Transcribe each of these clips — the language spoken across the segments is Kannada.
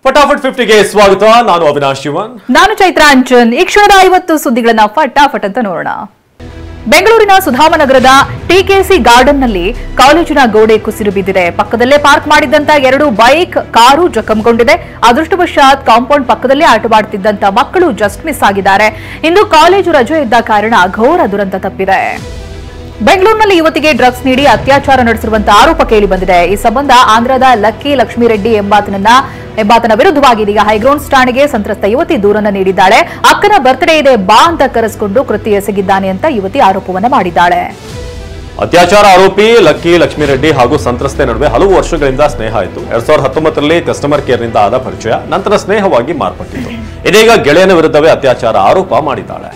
ಫಟಾಫಟ್ 50ಗೆ ಸ್ವಾಗತ. ನಾನು ಅವಿನಾಶ್ ಶಿವನ್. ನಾನು ಚೈತ್ರಾ ಅಂಚನ್. ಈ ಕ್ಷಣದ 50 ಸುದ್ದಿಗಳನ್ನ ಫಟಾಫಟ್ ಅಂತ ನೋಡೋಣ. ಬೆಂಗಳೂರಿನ ಸುಧಾಮನಗರದ ಟಿಕೆಸಿ ಗಾರ್ಡನ್ನಲ್ಲಿ ಕಾಲೇಜಿನ ಗೋಡೆ ಕುಸಿದು ಬಿದ್ದಿದೆ. ಪಕ್ಕದಲ್ಲೇ ಪಾರ್ಕ್ ಮಾಡಿದ್ದಂತ 2 ಬೈಕ್, ಕಾರು ಜಖಂಗೊಂಡಿದೆ. ಅದೃಷ್ಟವಶಾತ್ ಕಾಂಪೌಂಡ್ ಪಕ್ಕದಲ್ಲೇ ಆಟವಾಡುತ್ತಿದ್ದಂತ ಮಕ್ಕಳು ಜಸ್ಟ್ ಮಿಸ್ ಆಗಿದ್ದಾರೆ. ಇಂದು ಕಾಲೇಜು ರಜೆ ಇದ್ದ ಕಾರಣ ಘೋರ ದುರಂತ ತಪ್ಪಿದೆ. ಬೆಂಗಳೂರಿನಲ್ಲಿ ಯುವತಿಗೆ ಡ್ರಗ್ಸ್ ನೀಡಿ ಅತ್ಯಾಚಾರ ನಡೆಸಿರುವಂತಹ ಆರೋಪ ಕೇಳಿ ಬಂದಿದೆ. ಈ ಸಂಬಂಧ ಆಂಧ್ರದ ಲಕ್ಕಿ ಲಕ್ಷ್ಮೀರೆಡ್ಡಿ ಎಂಬಾತನ ವಿರುದ್ಧವಾಗಿ ಇದೀಗ ಹೈಗ್ರೌಂಡ್ಸ್ ಠಾಣೆಗೆ ಸಂತ್ರಸ್ತ ಯುವತಿ ದೂರನ್ನು ನೀಡಿದ್ದಾಳೆ. ಅಕ್ಕನ ಬರ್ತ್ಡೇ ಇದೆ, ಬಾ ಅಂತ ಕರೆಸಿಕೊಂಡು ಕೃತ್ಯ ಎಸಗಿದ್ದಾನೆ ಅಂತ ಯುವತಿ ಆರೋಪವನ್ನ ಮಾಡಿದ್ದಾಳೆ. ಅತ್ಯಾಚಾರ ಆರೋಪಿ ಲಕ್ಕಿ ಲಕ್ಷ್ಮೀರೆಡ್ಡಿ ಹಾಗೂ ಸಂತ್ರಸ್ತೆ ನಡುವೆ ಹಲವು ವರ್ಷಗಳಿಂದ ಸ್ನೇಹ ಇತ್ತು. 2019ರಲ್ಲಿ ಕಸ್ಟಮರ್ ಕೇರ್ನಿಂದ ಆದ ಪರಿಚಯ ನಂತರ ಸ್ನೇಹವಾಗಿ ಮಾರ್ಪಟ್ಟಿತ್ತು. ಇದೀಗ ಗೆಳೆಯನ ವಿರುದ್ಧವೇ ಅತ್ಯಾಚಾರ ಆರೋಪ ಮಾಡಿದ್ದಾಳೆ.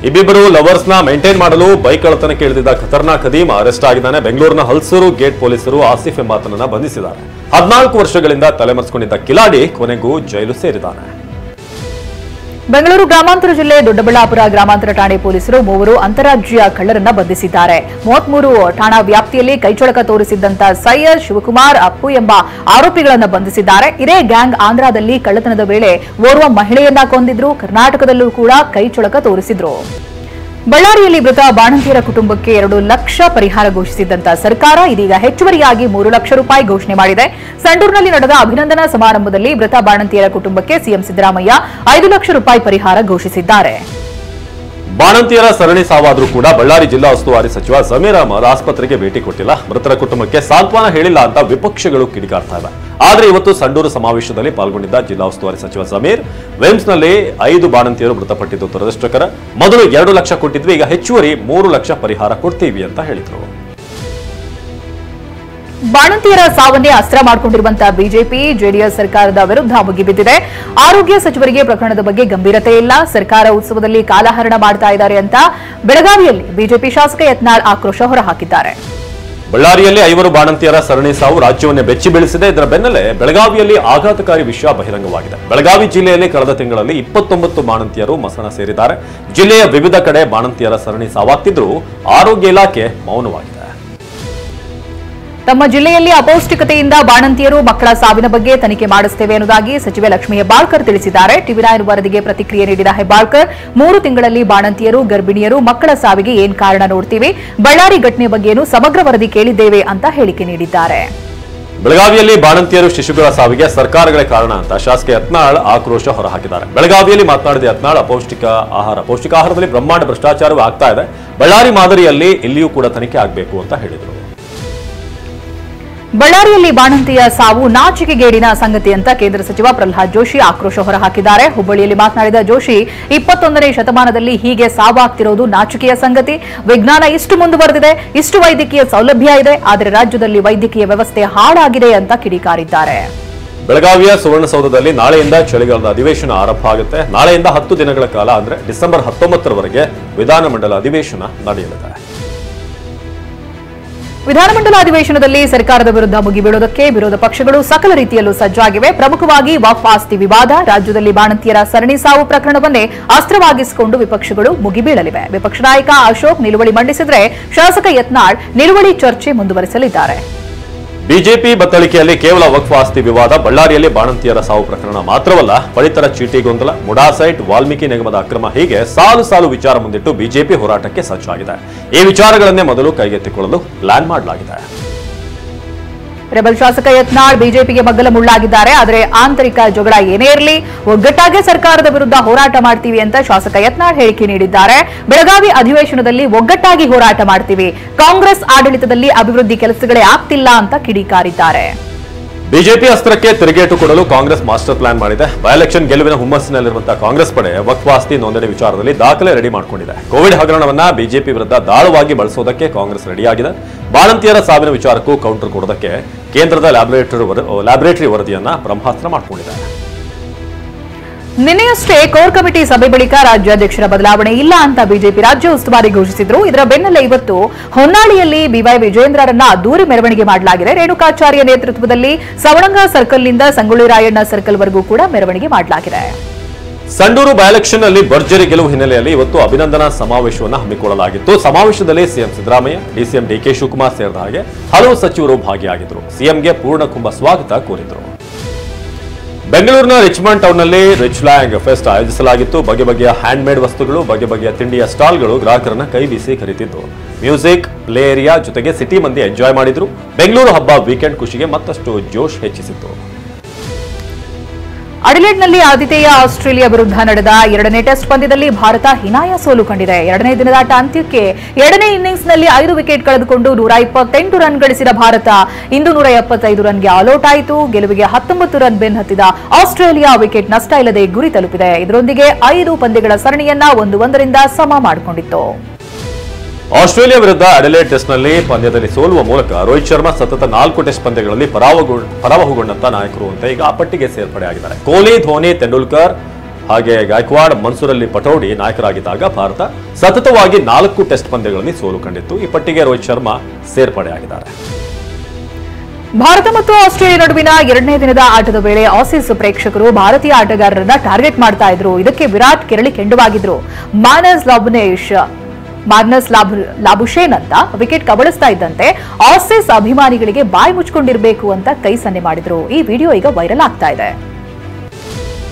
ಇಬ್ಬಿಬ್ಬರು ಲವರ್ಸ್ನ ಮೇಂಟೈನ್ ಮಾಡಲು ಬೈಕ್ ಕಳ್ಳತನಕ್ಕೆ ಇಳಿದಿದ್ದ ಖತರ್ನಾಕ್ ಖದೀಮ್ ಅರೆಸ್ಟ್ ಆಗಿದ್ದಾನೆ. ಬೆಂಗಳೂರಿನ ಹಲ್ಸೂರು ಗೇಟ್ ಪೊಲೀಸರು ಆಸಿಫ್ ಎಂಬಾತನನ್ನ ಬಂಧಿಸಿದ್ದಾರೆ. 14 ವರ್ಷಗಳಿಂದ ತಲೆಮರೆಸಿಕೊಂಡಿದ್ದ ಕಿಲಾಡಿ ಕೊನೆಗೂ ಜೈಲು ಸೇರಿದ್ದಾನೆ. ಬೆಂಗಳೂರು ಗ್ರಾಮಾಂತರ ಜಿಲ್ಲೆ ದೊಡ್ಡಬಳ್ಳಾಪುರ ಗ್ರಾಮಾಂತರ ಠಾಣೆ ಪೊಲೀಸರು 3 ಅಂತಾರಾಜ್ಯ ಕಳ್ಳರನ್ನ ಬಂಧಿಸಿದ್ದಾರೆ. 33 ಠಾಣಾ ವ್ಯಾಪ್ತಿಯಲ್ಲಿ ಕೈಚಳಕ ತೋರಿಸಿದ್ದಂತ ಸೈಯದ್, ಶಿವಕುಮಾರ್, ಅಪ್ಪು ಎಂಬ ಆರೋಪಿಗಳನ್ನು ಬಂಧಿಸಿದ್ದಾರೆ. ಇದೇ ಗ್ಯಾಂಗ್ ಆಂಧ್ರದಲ್ಲಿ ಕಳ್ಳತನದ ವೇಳೆ ಓರ್ವ ಮಹಿಳೆಯನ್ನ ಕೊಂದಿದ್ರು. ಕರ್ನಾಟಕದಲ್ಲೂ ಕೂಡ ಕೈಚಳಕ ತೋರಿಸಿದ್ರು. ಬಳ್ಳಾರಿಯಲ್ಲಿ ಮೃತ ಬಾಣಂತಿಯರ ಕುಟುಂಬಕ್ಕೆ 2 ಲಕ್ಷ ಪರಿಹಾರ ಘೋಷಿಸಿದ್ದಂತ ಸರ್ಕಾರ ಇದೀಗ ಹೆಚ್ಚುವರಿಯಾಗಿ 3 ಲಕ್ಷ ರೂಪಾಯಿ ಘೋಷಣೆ ಮಾಡಿದೆ. ಸಂಡೂರಿನಲ್ಲಿ ನಡೆದ ಅಭಿನಂದನಾ ಸಮಾರಂಭದಲ್ಲಿ ಮೃತ ಬಾಣಂತಿಯರ ಕುಟುಂಬಕ್ಕೆ ಸಿಎಂ ಸಿದ್ದರಾಮಯ್ಯ 5 ಲಕ್ಷ ರೂಪಾಯಿ ಪರಿಹಾರ ಘೋಷಿಸಿದ್ದಾರೆ. ಬಾಣಂತಿಯರ ಸರಣಿ ಸಾವಾದರೂ ಕೂಡ ಬಳ್ಳಾರಿ ಜಿಲ್ಲಾ ಉಸ್ತುವಾರಿ ಸಚಿವ ಜಮೀರ್ ಅಹಮದ್ ಆಸ್ಪತ್ರೆಗೆ ಭೇಟಿ ಕೊಟ್ಟಿಲ್ಲ. ಮೃತರ ಕುಟುಂಬಕ್ಕೆ ಸಾಂತ್ವನ ಹೇಳಿಲ್ಲ ಅಂತ ವಿಪಕ್ಷಗಳು ಕಿಡಿಕಾರ್ತಾ ಇವೆ. ಆದರೆ ಇವತ್ತು ಸಂಡೂರು ಸಮಾವೇಶದಲ್ಲಿ ಪಾಲ್ಗೊಂಡಿದ್ದ ಜಿಲ್ಲಾ ಉಸ್ತುವಾರಿ ಸಚಿವ ಜಮೀರ್, ವೇಮ್ಸ್ನಲ್ಲಿ 5 ಬಾಣಂತಿಯರು ಮೃತಪಟ್ಟಿದ್ದು ದುರದೃಷ್ಟಕರ. ಮೊದಲು 2 ಲಕ್ಷ ಕೊಟ್ಟಿದ್ವಿ, ಈಗ ಹೆಚ್ಚುವರಿ 3 ಲಕ್ಷ ಪರಿಹಾರ ಕೊಡ್ತೀವಿ ಅಂತ ಹೇಳಿದರು. ಬಾಣಂತಿಯರ ಸಾವನ್ನೇ ಅಸ್ತ್ರ ಮಾಡಿಕೊಂಡಿರುವಂತಹ ಬಿಜೆಪಿ ಜೆಡಿಎಸ್ ಸರ್ಕಾರದ ವಿರುದ್ಧ ಮುಗಿಬಿದ್ದಿದೆ. ಆರೋಗ್ಯ ಸಚಿವರಿಗೆ ಪ್ರಕರಣದ ಬಗ್ಗೆ ಗಂಭೀರತೆ ಇಲ್ಲ, ಸರ್ಕಾರ ಉತ್ಸವದಲ್ಲಿ ಕಾಲಹರಣ ಮಾಡ್ತಾ ಇದ್ದಾರೆ ಅಂತ ಬೆಳಗಾವಿಯಲ್ಲಿ ಬಿಜೆಪಿ ಶಾಸಕ ಯತ್ನಾಳ್ ಆಕ್ರೋಶ ಹೊರಹಾಕಿದ್ದಾರೆ. ಬಳ್ಳಾರಿಯಲ್ಲಿ 5 ಬಾಣಂತಿಯರ ಸರಣಿ ಸಾವು ರಾಜ್ಯವನ್ನೇ ಬೆಚ್ಚಿ ಬೀಳಿಸಿದೆ. ಇದರ ಬೆನ್ನಲ್ಲೇ ಬೆಳಗಾವಿಯಲ್ಲಿ ಆಘಾತಕಾರಿ ವಿಷಯ ಬಹಿರಂಗವಾಗಿದೆ. ಬೆಳಗಾವಿ ಜಿಲ್ಲೆಯಲ್ಲಿ ಕಳೆದ ತಿಂಗಳಲ್ಲಿ 29 ಬಾಣಂತಿಯರು ಮಸಣ ಸೇರಿದ್ದಾರೆ. ಜಿಲ್ಲೆಯ ವಿವಿಧ ಕಡೆ ಬಾಣಂತಿಯರ ಸರಣಿ ಸಾವಾಗ್ತಿದ್ರೂ ಆರೋಗ್ಯ ಇಲಾಖೆ ಮೌನವಾಗಿದೆ. ತಮ್ಮ ಜಿಲ್ಲೆಯಲ್ಲಿ ಅಪೌಷ್ಟಿಕತೆಯಿಂದ ಬಾಣಂತಿಯರು ಮಕ್ಕಳ ಸಾವಿನ ಬಗ್ಗೆ ತನಿಖೆ ಮಾಡಿಸುತ್ತೇವೆ ಎನ್ನುವುದಾಗಿ ಸಚಿವೆ ಲಕ್ಷ್ಮೀ ಹೆಬ್ಬಾಳ್ಕರ್ ತಿಳಿಸಿದ್ದಾರೆ. ಟಿವಿ9 ವರದಿಗೆ ಪ್ರತಿಕ್ರಿಯೆ ನೀಡಿದ ಹೆಬ್ಬಾಳ್ಕರ್, 3 ತಿಂಗಳಲ್ಲಿ ಬಾಣಂತಿಯರು, ಗರ್ಭಿಣಿಯರು, ಮಕ್ಕಳ ಸಾವಿಗೆ ಏನ್ ಕಾರಣ ನೋಡ್ತೀವಿ, ಬಳ್ಳಾರಿ ಘಟನೆ ಬಗ್ಗೆಯೂ ಸಮಗ್ರ ವರದಿ ಕೇಳಿದ್ದೇವೆ ಅಂತ ಹೇಳಿಕೆ ನೀಡಿದ್ದಾರೆ. ಬೆಳಗಾವಿಯಲ್ಲಿ ಬಾಣಂತಿಯರು, ಶಿಶುಗಳ ಸಾವಿಗೆ ಸರ್ಕಾರಗಳೇ ಕಾರಣ ಅಂತ ಶಾಸಕ ಯತ್ನಾಳ್ ಆಕ್ರೋಶ ಹೊರಹಾಕಿದ್ದಾರೆ. ಬೆಳಗಾವಿಯಲ್ಲಿ ಮಾತನಾಡಿದ ಯತ್ನಾಳ್, ಪೌಷ್ಟಿಕಾಹಾರದಲ್ಲಿ ಬ್ರಹ್ಮಾಂಡ ಭ್ರಷ್ಟಾಚಾರವೂ ಆಗ್ತಾ ಇದೆ. ಬಳ್ಳಾರಿ ಮಾದರಿಯಲ್ಲಿ ಇಲ್ಲಿಯೂ ಕೂಡ ತನಿಖೆ ಆಗಬೇಕು ಅಂತ ಹೇಳಿದರು. ಬಳ್ಳಾರಿಯಲ್ಲಿ ಬಾಣಂತಿಯ ಸಾವು ನಾಚಿಕೆಗೇಡಿನ ಸಂಗತಿ ಅಂತ ಕೇಂದ್ರ ಸಚಿವ ಪ್ರಹ್ಲಾದ್ ಜೋಶಿ ಆಕ್ರೋಶ ಹೊರಹಾಕಿದ್ದಾರೆ. ಹುಬ್ಬಳ್ಳಿಯಲ್ಲಿ ಮಾತನಾಡಿದ ಜೋಶಿ, 21ನೇ ಶತಮಾನದಲ್ಲಿ ಹೀಗೆ ಸಾವಾಗ್ತಿರೋದು ನಾಚಿಕೆಯ ಸಂಗತಿ. ವಿಜ್ಞಾನ ಇಷ್ಟು ಮುಂದುವರೆದಿದೆ, ಇಷ್ಟು ವೈದ್ಯಕೀಯ ಸೌಲಭ್ಯ ಇದೆ, ಆದರೆ ರಾಜ್ಯದಲ್ಲಿ ವೈದ್ಯಕೀಯ ವ್ಯವಸ್ಥೆ ಹಾಳಾಗಿದೆ ಅಂತ ಕಿಡಿಕಾರಿದ್ದಾರೆ. ಬೆಳಗಾವಿಯ ಸುವರ್ಣಸೌಧದಲ್ಲಿ ನಾಳೆಯಿಂದ ಚಳಿಗಾಲದ ಅಧಿವೇಶನ ಆರಂಭ ಆಗುತ್ತೆ. ನಾಳೆಯಿಂದ 10 ದಿನಗಳ ಕಾಲ ಅಂದ್ರೆ ಡಿಸೆಂಬರ್ 19ರವರೆಗೆ ವಿಧಾನಮಂಡಲ ಅಧಿವೇಶನ ನಡೆಯಲಿದೆ. ವಿಧಾನಮಂಡಲ ಅಧಿವೇಶನದಲ್ಲಿ ಸರ್ಕಾರದ ವಿರುದ್ಧ ಮುಗಿಬೀಳುವುದಕ್ಕೆ ವಿರೋಧ ಪಕ್ಷಗಳು ಸಕಲ ರೀತಿಯಲ್ಲೂ ಸಜ್ಜಾಗಿವೆ. ಪ್ರಮುಖವಾಗಿ ವಕ್ಫ್ ಆಸ್ತಿ ವಿವಾದ, ರಾಜ್ಯದಲ್ಲಿ ಬಾಣಂತಿಯರ ಸರಣಿ ಸಾವು ಪ್ರಕರಣವನ್ನೇ ಅಸ್ತ್ರವಾಗಿಸಿಕೊಂಡು ವಿಪಕ್ಷಗಳು ಮುಗಿಬೀಳಲಿವೆ. ವಿಪಕ್ಷ ನಾಯಕ ಅಶೋಕ್ ನಿಲುವಳಿ ಮಂಡಿಸಿದರೆ ಶಾಸಕ ಯತ್ನಾಳ್ ನಿಲುವಳಿ ಚರ್ಚೆ ಮುಂದುವರಿಸಲಿದ್ದಾರೆ. ಬಿಜೆಪಿ ಬತ್ತಳಿಕೆಯಲ್ಲಿ ಕೇವಲ ವಕ್ಫ್ ಆಸ್ತಿ ವಿವಾದ, ಬಳ್ಳಾರಿಯಲ್ಲಿ ಬಾಣಂತಿಯರ ಸಾವು ಪ್ರಕರಣ ಮಾತ್ರವಲ್ಲ, ಪಡಿತರ ಚೀಟಿ ಗೊಂದಲ, ಮುಡಾ ಸೈಟ್, ವಾಲ್ಮೀಕಿ ನಿಗಮದ ಅಕ್ರಮ, ಹೀಗೆ ಸಾಲು ವಿಚಾರ ಮುಂದಿಟ್ಟು ಬಿಜೆಪಿ ಹೋರಾಟಕ್ಕೆ ಸಜ್ಜಾಗಿದೆ. ಈ ವಿಚಾರಗಳನ್ನೇ ಮೊದಲು ಕೈಗೆತ್ತಿಕೊಳ್ಳಲು ಪ್ಲಾನ್ ಮಾಡಲಾಗಿದೆ. ರೆಬಲ್ ಶಾಸಕ ಯತ್ನಾಳ್ ಬಿಜೆಪಿಗೆ ಮಗ್ಗಲ ಮುಳ್ಳಾಗಿದ್ದಾರೆ. ಆದರೆ ಆಂತರಿಕ ಜಗಳ ಏನೇ ಇರಲಿ, ಒಗ್ಗಟ್ಟಾಗಿ ಸರ್ಕಾರದ ವಿರುದ್ಧ ಹೋರಾಟ ಮಾಡ್ತೀವಿ ಅಂತ ಶಾಸಕ ಯತ್ನಾಳ್ ಹೇಳಿಕೆ ನೀಡಿದ್ದಾರೆ. ಬೆಳಗಾವಿ ಅಧಿವೇಶನದಲ್ಲಿ ಒಗ್ಗಟ್ಟಾಗಿ ಹೋರಾಟ ಮಾಡ್ತೀವಿ, ಕಾಂಗ್ರೆಸ್ ಆಡಳಿತದಲ್ಲಿ ಅಭಿವೃದ್ಧಿ ಕೆಲಸಗಳೇ ಆಗ್ತಿಲ್ಲ ಅಂತ ಕಿಡಿಕಾರಿದ್ದಾರೆ. ಬಿಜೆಪಿ ಅಸ್ತ್ರಕ್ಕೆ ತಿರುಗೇಟು ಕೊಡಲು ಕಾಂಗ್ರೆಸ್ ಮಾಸ್ಟರ್ ಪ್ಲಾನ್ ಮಾಡಿದೆ. ಬೈ ಎಲೆಕ್ಷನ್ ಗೆಲುವಿನ ಹುಮ್ಮಸ್ಸಿನಲ್ಲಿರುವಂತಹ ಕಾಂಗ್ರೆಸ್ ಪಡೆ ವಕ್ಫ್ ಆಸ್ತಿ ನೋಂದಣಿ ವಿಚಾರದಲ್ಲಿ ದಾಖಲೆ ರೆಡಿ ಮಾಡಿಕೊಂಡಿದೆ. ಕೋವಿಡ್ ಹಗರಣವನ್ನ ಬಿಜೆಪಿ ವಿರುದ್ಧ ದಾಳವಾಗಿ ಬಳಸೋದಕ್ಕೆ ಕಾಂಗ್ರೆಸ್ ರೆಡಿಯಾಗಿದೆ. ಬಾಣಂತಿಯರ ಸಾವಿನ ವಿಚಾರಕ್ಕೂ ಕೌಂಟರ್ ಕೊಡೋದಕ್ಕೆ ಕೇಂದ್ರದ ಲ್ಯಾಬೊರೇಟರಿ ವರದಿಯನ್ನ ಬ್ರಹ್ಮಾಸ್ತ್ರ ಮಾಡಿಕೊಂಡಿದೆ. ನಿನ್ನೆಯಷ್ಟೇ ಕೋರ್ ಕಮಿಟಿ ಸಭೆ ಬಳಿಕ ರಾಜ್ಯಾಧ್ಯಕ್ಷರ ಬದಲಾವಣೆ ಇಲ್ಲ ಅಂತ ಬಿಜೆಪಿ ರಾಜ್ಯ ಉಸ್ತುವಾರಿ ಘೋಷಿಸಿದ್ರು. ಇದರ ಬೆನ್ನಲ್ಲೇ ಇವತ್ತು ಹೊನ್ನಾಳಿಯಲ್ಲಿ ಬಿವೈ ವಿಜಯೇಂದ್ರರನ್ನ ಅದ್ದೂರಿ ಮೆರವಣಿಗೆ ಮಾಡಲಾಗಿದೆ. ರೇಣುಕಾಚಾರ್ಯ ನೇತೃತ್ವದಲ್ಲಿ ಸವಳಂಗ ಸರ್ಕಲ್ನಿಂದ ಸಂಗೊಳ್ಳಿ ರಾಯಣ್ಣ ಸರ್ಕಲ್ವರೆಗೂ ಕೂಡ ಮೆರವಣಿಗೆ ಮಾಡಲಾಗಿದೆ. ಸಂಡೂರು ಬೈ ಎಲೆಕ್ಷನ್ ನಲ್ಲಿ ಭರ್ಜರಿ ಗೆಲುವು ಹಿನ್ನೆಲೆಯಲ್ಲಿ ಇವತ್ತು ಅಭಿನಂದನಾ ಸಮಾವೇಶವನ್ನು ಹಮ್ಮಿಕೊಳ್ಳಲಾಗಿತ್ತು. ಸಮಾವೇಶದಲ್ಲಿ ಸಿಎಂ ಸಿದ್ದರಾಮಯ್ಯ, ಡಿಸಿಎಂ ಡಿಕೆ ಶಿವಕುಮಾರ್ ಸೇರಿದ ಹಾಗೆ ಹಲವು ಸಚಿವರು ಭಾಗಿಯಾಗಿದ್ದರು. ಸಿಎಂಗೆ ಪೂರ್ಣ ಕುಂಭ ಸ್ವಾಗತ ಕೋರಿದರು. ಬೆಂಗಳೂರಿನ ರಿಚ್ಮಂಡ್ ಟೌನ್ನಲ್ಲಿ ರಿಚ್ ಲ್ಯಾಂಗ್ ಫೆಸ್ಟ್ ಆಯೋಜಿಸಲಾಗಿತ್ತು. ಬಗೆ ಬಗೆಯ ಹ್ಯಾಂಡ್ ಮೇಡ್ ವಸ್ತುಗಳು, ಬಗೆ ಬಗೆಯ ತಿಂಡಿಯ ಸ್ಟಾಲ್ಗಳು ಗ್ರಾಹಕರನ್ನ ಕೈ ಬೀಸಿ ಕರೆತಿದ್ದು. ಮ್ಯೂಸಿಕ್, ಪ್ಲೇ ಏರಿಯಾ ಜೊತೆಗೆ ಸಿಟಿ ಮಂದಿ ಎಂಜಾಯ್ ಮಾಡಿದ್ರು. ಬೆಂಗಳೂರು ಹಬ್ಬ ವೀಕೆಂಡ್ ಖುಷಿಗೆ ಮತ್ತಷ್ಟು ಜೋಶ್ ಹೆಚ್ಚಿಸಿತ್ತು. ಅಡಿಲೇಡ್ನಲ್ಲಿ ಆತಿಥೇಯ ಆಸ್ಟ್ರೇಲಿಯಾ ವಿರುದ್ಧ ನಡೆದ ಎರಡನೇ ಟೆಸ್ಟ್ ಪಂದ್ಯದಲ್ಲಿ ಭಾರತ ಹೀನಾಯ ಸೋಲು ಕಂಡಿದೆ. ಎರಡನೇ ದಿನದಾಟ ಅಂತ್ಯಕ್ಕೆ ಎರಡನೇ ಇನ್ನಿಂಗ್ಸ್ನಲ್ಲಿ 5 ವಿಕೆಟ್ ಕಳೆದುಕೊಂಡು 128 ರನ್ ಗಳಿಸಿದ ಭಾರತ ಇಂದು 175 ರನ್ಗೆ ಆಲ್ಔಟ್ ಆಯಿತು. ಗೆಲುವಿಗೆ 19 ರನ್ ಬೆನ್ನಹತ್ತಿದ ಆಸ್ಟ್ರೇಲಿಯಾ ವಿಕೆಟ್ ನಷ್ಟ ಇಲ್ಲದೆ ಗುರಿ ತಲುಪಿದೆ. ಇದರೊಂದಿಗೆ 5 ಪಂದ್ಯಗಳ ಸರಣಿಯನ್ನ 1-1 ಸಮ ಮಾಡಿಕೊಂಡಿತ್ತು. ಆಸ್ಟ್ರೇಲಿಯಾ ವಿರುದ್ಧ ಅಡಿಲೇಡ್ ಟೆಸ್ಟ್ನಲ್ಲಿ ಪಂದ್ಯದಲ್ಲಿ ಸೋಲುವ ಮೂಲಕ ರೋಹಿತ್ ಶರ್ಮಾ ಸತತ 4 ಟೆಸ್ಟ್ ಪಂದ್ಯಗಳಲ್ಲಿ ಪರಾಭವಗೊಂಡಂತ ನಾಯಕರು ಅಂತ ಈಗ ಆ ಪಟ್ಟಿಗೆ ಸೇರ್ಪಡೆಯಾಗಿದ್ದಾರೆ. ಕೊಹ್ಲಿ, ಧೋನಿ, ತೆಂಡೂಲ್ಕರ್ ಹಾಗೆ ಗಾಯಕ್ವಾಡ್, ಮನ್ಸೂರ್ ಪಟೌಡಿ ನಾಯಕರಾಗಿದ್ದಾಗ ಭಾರತ ಸತತವಾಗಿ 4 ಟೆಸ್ಟ್ ಪಂದ್ಯಗಳಲ್ಲಿ ಸೋಲು ಕಂಡಿತ್ತು. ಈ ಪಟ್ಟಿಗೆ ರೋಹಿತ್ ಶರ್ಮಾ ಸೇರ್ಪಡೆಯಾಗಿದ್ದಾರೆ. ಭಾರತ ಮತ್ತು ಆಸ್ಟ್ರೇಲಿಯಾ ನಡುವಿನ ಎರಡನೇ ದಿನದ ಆಟದ ವೇಳೆ ಆಸೀಸ್ ಪ್ರೇಕ್ಷಕರು ಭಾರತೀಯ ಆಟಗಾರರನ್ನ ಟಾರ್ಗೆಟ್ ಮಾಡ್ತಾ ಇದ್ರು. ಇದಕ್ಕೆ ವಿರಾಟ್ ಕೆರಳಿ ಕೆಂಡವಾಗಿದ್ರು. ಮಾರ್ನಸ್ ಲಾಬುಶೇನ್ ಅಂತ ವಿಕೆಟ್ ಕಬಳಿಸ್ತಾ ಇದ್ದಂತೆ ಆಸೀಸ್ ಅಭಿಮಾನಿಗಳಿಗೆ ಬಾಯಿ ಮುಚ್ಕೊಂಡಿರಬೇಕು ಅಂತ ಕೈ ಸನ್ನೆ ಮಾಡಿದ್ರು. ಈ ವಿಡಿಯೋ ಈಗ ವೈರಲ್ ಆಗ್ತಾ ಇದೆ.